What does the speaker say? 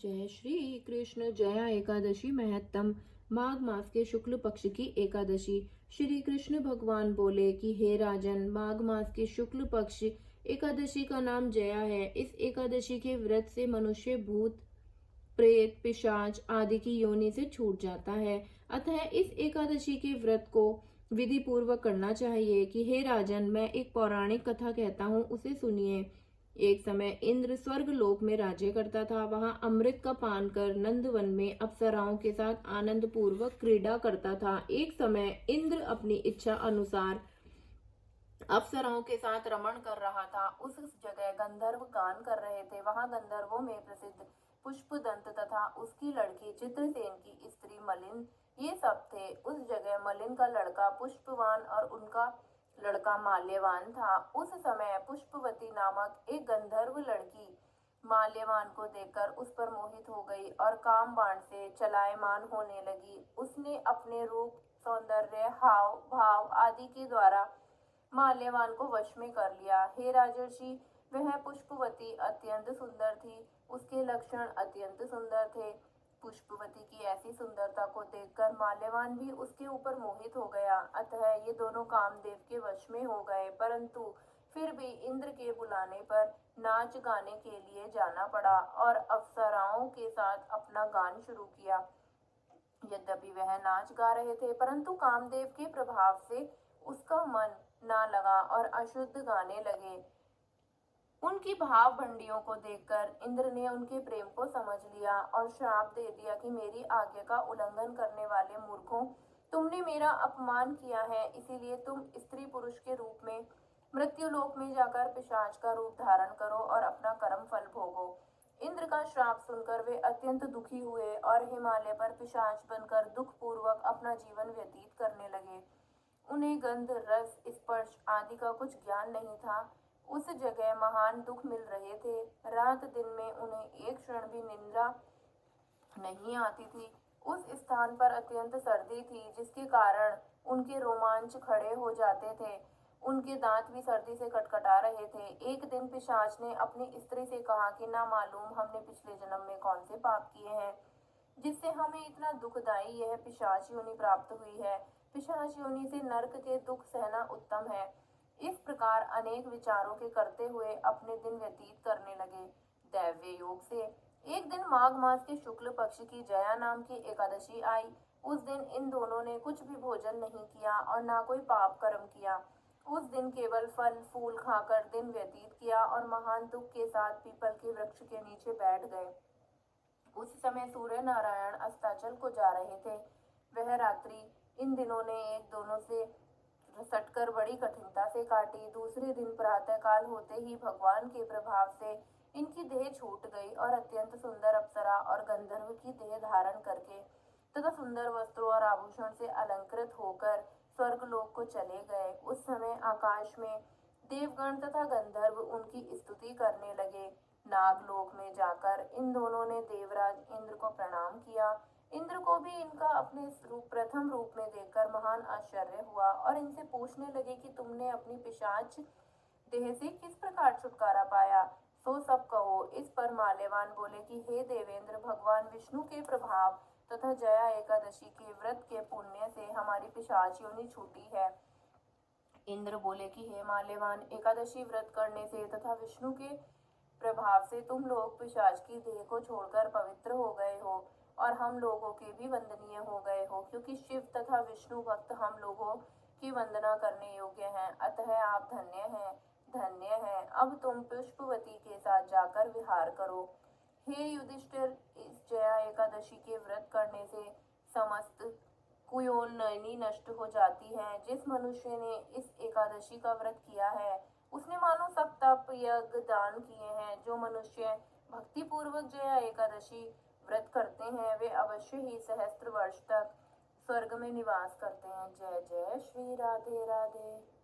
जय श्री कृष्ण। जया एकादशी महत्तम। माघ मास के शुक्ल पक्ष की एकादशी। श्री कृष्ण भगवान बोले कि हे राजन, माघ मास के शुक्ल पक्ष एकादशी का नाम जया है। इस एकादशी के व्रत से मनुष्य भूत प्रेत पिशाच आदि की योनि से छूट जाता है। अतः इस एकादशी के व्रत को विधि पूर्वक करना चाहिए। कि हे राजन, मैं एक पौराणिक कथा कहता हूँ, उसे सुनिए। एक समय इंद्र स्वर्ग लोक में राज्य करता था। वहां अमृत का पान कर नंदवन में अप्सराओं के साथ आनंद पूर्वक क्रीड़ा करता था। एक समय इंद्र अपनी इच्छा अनुसार अप्सराओं के साथ रमण कर रहा था। उस जगह गंधर्व गान कर रहे थे। वहां गंधर्वों में प्रसिद्ध पुष्पदंत तथा उसकी लड़की चित्रसेन की स्त्री मलिन, ये सब थे। उस जगह मलिन का लड़का पुष्पवान और उनका लड़का माल्यवान था। उस समय पुष्पवती नामक एक गंधर्व लड़की माल्यवान को देखकर उस पर मोहित हो गई और काम बाण से चलायमान होने लगी। उसने अपने रूप, सौंदर्य, हाव भाव आदि के द्वारा माल्यवान को वश में कर लिया। हे राजर्षि, वह पुष्पवती अत्यंत सुंदर थी। उसके लक्षण अत्यंत सुंदर थे। पुष्पवती की ऐसी सुंदरता को देखकर माल्यवान भी उसके ऊपर मोहित हो गया। अतः ये दोनों कामदेव के वश में हो गए। परंतु फिर भी इंद्र के बुलाने पर नाच गाने के लिए जाना पड़ा और अप्सराओं के साथ अपना गान शुरू किया। यद्यपि वह नाच गा रहे थे, परंतु कामदेव के प्रभाव से उसका मन ना लगा और अशुद्ध गाने लगे। उनकी भाव भंडियों को देखकर इंद्र ने उनके प्रेम को समझ लिया और श्राप दे दिया कि मेरी आज्ञा का उल्लंघन करने वाले मूर्खों, तुमने मेरा अपमान किया है, इसीलिए तुम स्त्री पुरुष के रूप में मृत्युलोक में जाकर पिशाच का रूप धारण करो और अपना कर्म फल भोगो। इंद्र का श्राप सुनकर वे अत्यंत दुखी हुए और हिमालय पर पिशाच बनकर दुख पूर्वक अपना जीवन व्यतीत करने लगे। उन्हें गंध, रस, स्पर्श आदि का कुछ ज्ञान नहीं था। उस जगह महान दुख मिल रहे थे। रात दिन में उन्हें एक क्षण भी निद्रा नहीं आती थी। उस स्थान पर अत्यंत सर्दी थी, जिसके कारण उनके रोमांच खड़े हो जाते थे। उनके दांत भी सर्दी से कटकटा रहे थे। एक दिन पिशाच ने अपनी स्त्री से कहा कि ना मालूम हमने पिछले जन्म में कौन से पाप किए हैं, जिससे हमें इतना दुखदायी यह पिशाच योनि प्राप्त हुई है। पिशाच योनि से नरक के दुख सहना उत्तम है। इस प्रकार अनेक विचारों के करते हुए अपने दिन व्यतीत करने लगे। दैव्य योग से एक दिन माघ मास के शुक्ल पक्ष की जया नाम की एकादशी आई। उस दिन इन दोनों ने कुछ भी भोजन नहीं किया और ना कोई पाप कर्म किया। उस दिन केवल फल फूल खाकर दिन व्यतीत किया और महान दुख के साथ पीपल के वृक्ष के नीचे बैठ गए। उस समय सूर्य नारायण अस्ताचल को जा रहे थे। वह रात्रि इन दिनों ने एक दोनों से सटकर बड़ी कठिनता से काटी। दूसरे दिन प्रातः काल होते ही भगवान के प्रभाव से इनकी देह छूट गई और अत्यंत सुंदर अप्सरा और गंधर्व की देह धारण करके तथा सुंदर वस्त्रों और आभूषण से अलंकृत होकर स्वर्गलोक को चले गए। उस समय आकाश में देवगण तथा गंधर्व उनकी स्तुति करने लगे। नागलोक में जाकर इन दोनों ने देवराज इंद्र को प्रणाम किया। इंद्र को भी इनका अपने प्रथम रूप में देखकर महान आश्चर्य हुआ और इनसे पूछने लगे कि तुमने अपनी पिशाच देह से किस प्रकार छुटकारा पाया, सो सब कहो। इस पर माल्यवान बोले कि हे देवेंद्र, भगवान विष्णु के प्रभाव तथा जया एकादशी के व्रत के पुण्य से हमारी पिशाच योनि छूटी है। इंद्र बोले कि हे माल्यवान, एकादशी व्रत करने से तथा विष्णु के प्रभाव से तुम लोग पिशाच की देह को छोड़कर पवित्र हो गए हो और हम लोगों के भी वंदनीय हो गए हो, क्योंकि शिव तथा विष्णु भक्त हम लोगों की वंदना करने योग्य हैं। अतः आप धन्य हैं, धन्य हैं। अब तुम पुष्पवती के साथ जाकर विहार करो। हे युधिष्ठिर, इस जया एकादशी के व्रत करने से समस्त कुयोनयनी नष्ट हो जाती है। जिस मनुष्य ने इस एकादशी का व्रत किया है, उसने मानो सब तप यज्ञ दान किए हैं। जो मनुष्य भक्ति पूर्वक जया एकादशी व्रत करते हैं, वे अवश्य ही सहस्त्र वर्ष तक स्वर्ग में निवास करते हैं। जय जय श्री राधे राधे।